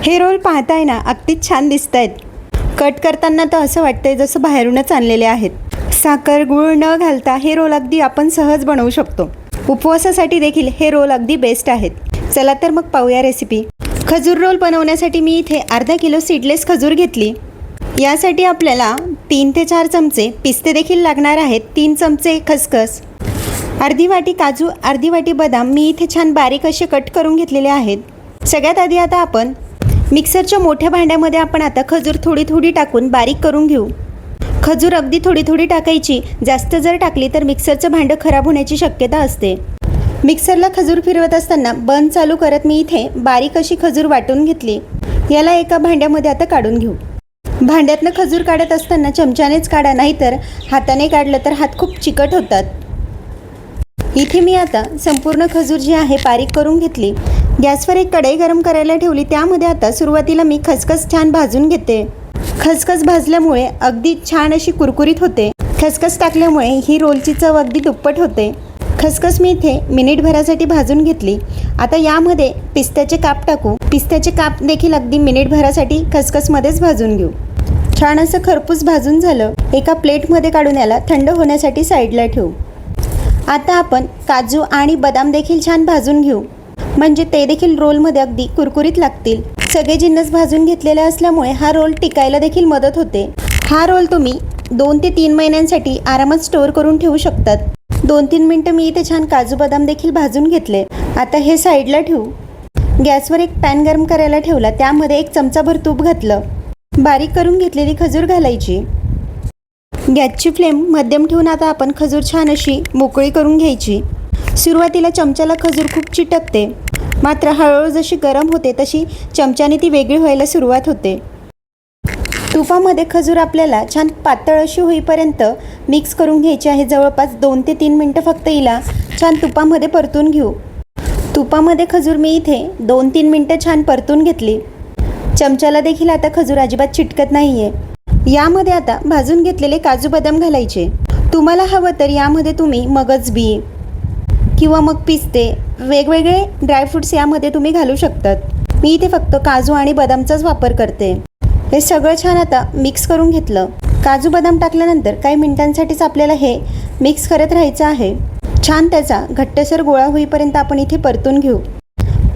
हे रोल पाहताय ना, अगदीच छान दिसत आहेत. कट करताना तर असं वाटतंय जसं बाहेरूनच आणलेले आहेत. साखर गूळ न घालता हे रोल अगदी आपण सहज बनवू शकतो. उपवासासाठी देखील हे रोल अगदी बेस्ट आहेत. चला तर मग पाहूया रेसिपी. खजूर रोल बनवण्यासाठी मी इथे अर्धा किलो सीडलेस खजूर घेतली. यासाठी आपल्याला 3 ते 4 चमचे पिस्ते देखील लागणार आहेत. 3 चमचे खसखस, अर्धी वाटी काजू, अर्धी वाटी बदाम मी इथे छान बारीक असे कट करून घेतलेले आहेत. सगळ्यात आधी आता आपण मिक्सरच्या मोठ्या भांड्यामध्ये आपण आता खजूर थोडी थोडी टाकून बारीक करून घेऊ. खजूर अगदी थोडी थोडी टाकायची. जास्त जर टाकली तर मिक्सरचं भांडं खराब होण्याची शक्यता असते. मिक्सरला खजूर फिरवत असताना बंद चालू करत मी इथे बारीक अशी खजूर वाटून घेतली. याला एका भांड्यामध्ये आता काढून घेऊ. भांड्यातनं खजूर काढत असताना चमच्यानेच काढा, नाहीतर हाताने काढलं तर हात खूप चिकट होतात. इथे मी आता संपूर्ण खजूर जी आहे बारीक करून घेतली. गॅसवर एक कढई गरम करायला ठेवली. त्यामध्ये आता सुरुवातीला मी खसखस छान भाजून घेते. खसखस भाजल्यामुळे अगदी छान अशी कुरकुरीत होते. खसखस टाकल्यामुळे ही रोलची चव अगदी दुप्पट होते. खसखस मी इथे मिनिटभरासाठी भाजून घेतली. आता यामध्ये पिस्त्याचे काप टाकू. पिस्त्याचे काप देखील अगदी मिनिटभरासाठी खसखसमध्येच भाजून घेऊ. छान असं खरपूस भाजून झालं. एका प्लेटमध्ये काढून याला थंड होण्यासाठी साईडला ठेवू. आता आपण काजू आणि बदाम देखील छान भाजून घेऊ, म्हणजे ते देखील रोलमध्ये अगदी कुरकुरीत लागतील. सगळे जिन्नस भाजून घेतलेले असल्यामुळे हा रोल टिकायला देखील मदत होते. हा रोल तुम्ही 2 ते 3 महिन्यांसाठी आरामात स्टोअर करून ठेवू शकतात. 2-3 मिनटं मी इथे छान काजू बदाम देखील भाजून घेतले. आता हे साईडला ठेवू. गॅसवर एक पॅन गरम करायला ठेवला. त्यामध्ये 1 चमचाभर तूप घातलं. बारीक करून घेतलेली खजूर घालायची. गॅसची फ्लेम मध्यम ठेवून आता आपण खजूर छान अशी मोकळी करून घ्यायची. सुरुवातीला चमच्याला खजूर खूप चिटकते, मात्र हळूहळू जशी गरम होते तशी चमच्याने ती वेगळी व्हायला सुरुवात होते. तुपामध्ये खजूर आपल्याला छान पातळ अशी होईपर्यंत मिक्स करून घ्यायची आहे. जवळपास 2 ते 3 मिनटं फक्त हिला छान तुपामध्ये परतून घेऊ. तुपामध्ये खजूर मी इथे 2-3 मिनटं छान परतून घेतली. चमच्याला देखील आता खजूर अजिबात चिटकत नाही आहे. यामध्ये आता भाजून घेतलेले काजू बदाम घालायचे. तुम्हाला हवं तर यामध्ये तुम्ही मगज बी किंवा मग पिस्ते, वेगवेगळे ड्रायफ्रूट्स यामध्ये तुम्ही घालू शकतात. मी इथे फक्त काजू आणि बदामचाच वापर करते. हे सगळं छान आता मिक्स करून घेतलं. काजू बदाम टाकल्यानंतर काही मिनिटांसाठीच आपल्याला हे मिक्स करत राहायचं आहे. छान त्याचा घट्टसर गोळा होईपर्यंत आपण इथे परतून घेऊ.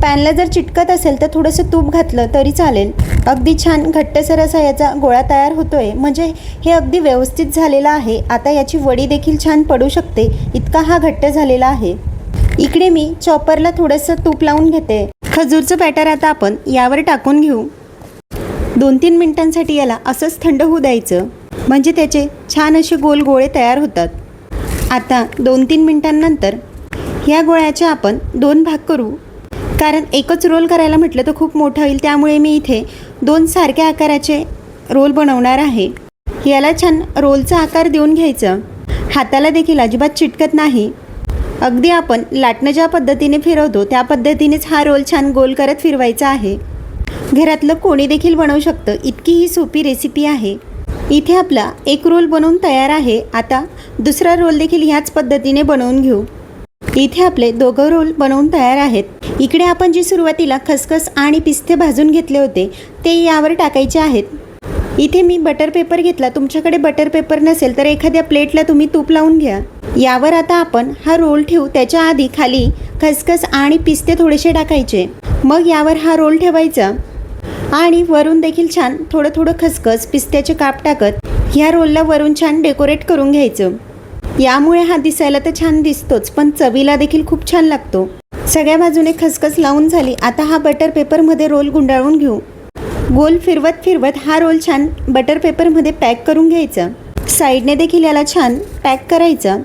पॅनला जर चिटकत असेल तर थोडंसं तूप घातलं तरी चालेल. अगदी छान घट्टसर असा याचा गोळा तयार होतोय, म्हणजे हे अगदी व्यवस्थित झालेलं आहे. आता याची वडी देखील छान पडू शकते, इतका हा घट्ट झालेला आहे. इकडे मी चॉपरला थोडंसं तूप लावून घेते. खजूरचं बॅटर आता आपण यावर टाकून घेऊ. 2-3 मिनिटांसाठी याला असंच थंड होऊ द्यायचं, म्हणजे त्याचे छान असे गोल गोळे तयार होतात. आता 2-3 मिनिटांनंतर या गोळ्याचे आपण 2 भाग करू, कारण एकच रोल करायला म्हटलं तर खूप मोठं होईल. त्यामुळे मी इथे 2 सारख्या आकाराचे रोल बनवणार आहे. याला छान रोलचा आकार देऊन घ्यायचं. हाताला देखील अजिबात चिटकत नाही. अगदी आपण लाटणं ज्या पद्धतीने फिरवतो त्या पद्धतीनेच हा रोल छान गोल करत फिरवायचा आहे. घरातलं कोणी देखील बनवू शकतं, इतकी ही सोपी रेसिपी आहे. इथे आपला एक रोल बनवून तयार आहे. आता दुसरा रोल देखील ह्याच पद्धतीने बनवून घेऊ. इथे आपले 2 रोल बनवून तयार आहेत. इकडे आपण जी सुरुवातीला खसखस आणि पिस्ते भाजून घेतले होते ते यावर टाकायचे आहेत. इथे मी बटर पेपर घेतला. तुमच्याकडे बटर पेपर नसेल तर एखाद्या प्लेटला तुम्ही तूप लावून घ्या. यावर आता आपण हा रोल ठेवू. त्याच्या आधी खाली खसखस आणि पिस्ते थोडेसे टाकायचे. मग यावर हा रोल ठेवायचा आणि वरून देखील छान थोडं थोडं खसखस पिस्त्याचे काप टाकत ह्या रोलला वरून छान डेकोरेट करून घ्यायचं. यामुळे हा दिसायला तर छान दिसतोच, पण चवीला देखील खूप छान लागतो. सगळ्या बाजूने खसखस लावून झाली. आता हा बटर पेपरमध्ये रोल गुंडाळून घेऊ. गोल फिरवत फिरवत हा रोल छान बटर पेपरमध्ये पॅक करून घ्यायचा. साईडने देखील याला छान पॅक करायचा.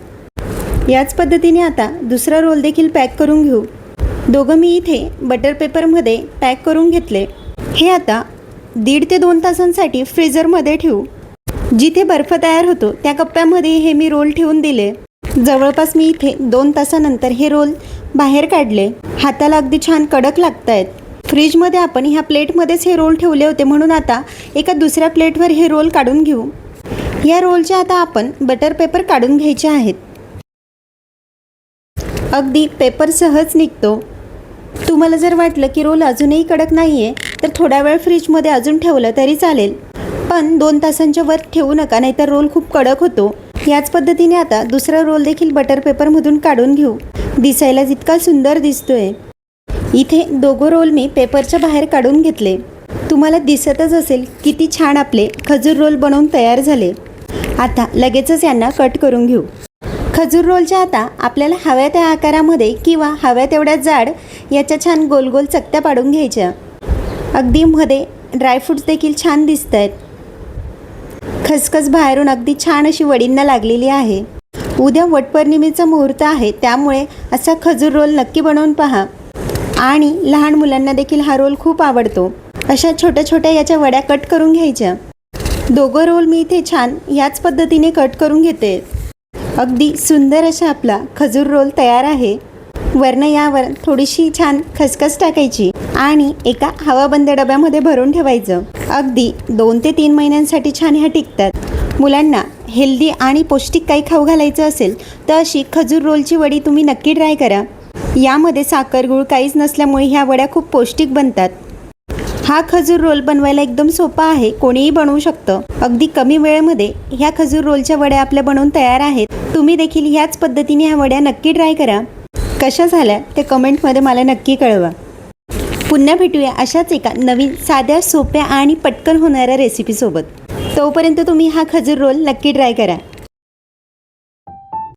याच पद्धतीने आता दुसरा रोल देखील पॅक करून घेऊ. दोघं मी इथे बटर पेपरमध्ये पॅक करून घेतले. हे आता 1.5 ते 2 तासांसाठी फ्रीझरमध्ये ठेवू. जिथे बर्फ तयार होतो त्या कप्प्यामध्ये हे मी रोल ठेवून दिले. जवळपास मी इथे 2 तासानंतर हे रोल बाहेर काढले. हाताला अगदी छान कडक लागत आहेत. फ्रीजमध्ये आपण ह्या प्लेटमध्येच हे रोल ठेवले होते, म्हणून आता एका दुसऱ्या प्लेटवर हे रोल काढून घेऊ. या रोलचे आता आपण बटर पेपर काढून घ्यायचे आहेत. अगदी पेपर सहज निघतो. तुम्हाला जर वाटलं की रोल अजूनही कडक नाही आहे तर थोडा वेळ फ्रीजमध्ये अजून ठेवलं तरी चालेल, पण 2 तासांच्या वर ठेवू नका, नाहीतर रोल खूप कडक होतो. याच पद्धतीने आता दुसरा रोल देखील बटर पेपरमधून काढून घेऊ. दिसायला जितका सुंदर दिसतोय. इथे दोघं रोल मी पेपरच्या बाहेर काढून घेतले. तुम्हाला दिसतच असेल किती छान आपले खजूर रोल बनवून तयार झाले. आता लगेचच यांना कट करून घेऊ. खजूर रोलच्या आता आपल्याला हव्या त्या आकारामध्ये किंवा हव्या तेवढ्या जाड याच्या छान गोल गोल चकत्या पाडून घ्यायच्या. अगदी मध्ये ड्रायफ्रूट्स देखील छान दिसत आहेत. खसखस बाहेरून अगदी छान अशी वडींना लागलेली आहे. उद्या वटपौर्णिमेचा मुहूर्त आहे, त्यामुळे असा खजूर रोल नक्की बनवून पहा. आणि लहान मुलांना देखील हा रोल खूप आवडतो. अशा छोट्या छोट्या याच्या वड्या कट करून घ्यायच्या. दोघं रोल मी इथे छान याच पद्धतीने कट करून घेते. अगदी सुंदर असा आपला खजूर रोल तयार आहे. वरनं यावर थोडीशी छान खसखस टाकायची आणि एका हवाबंद डब्यामध्ये भरून ठेवायचं. अगदी 2 ते 3 महिन्यांसाठी छान ह्या टिकतात. मुलांना हेल्दी आणि पौष्टिक काही खाऊ घालायचं असेल तर अशी खजूर रोलची वडी तुम्ही नक्की ट्राय करा. यामध्ये साखर गूळ काहीच नसल्यामुळे ह्या वड्या खूप पौष्टिक बनतात. हा खजूर रोल बनवायला एकदम सोपा आहे, कोणीही बनवू शकतं. अगदी कमी वेळेमध्ये ह्या खजूर रोलच्या वड्या आपल्या बनवून तयार आहेत. तुम्ही देखील ह्याच पद्धतीने ह्या वड्या नक्की ट्राय करा. कशा झाल्या ते कमेंटमध्ये मला नक्की कळवा. पुन्हा भेटूया अशाच एका नवीन साध्या सोप्या आणि पटकन होणाऱ्या रेसिपीसोबत. तोपर्यंत तुम्ही हा खजूर रोल नक्की ट्राय करा.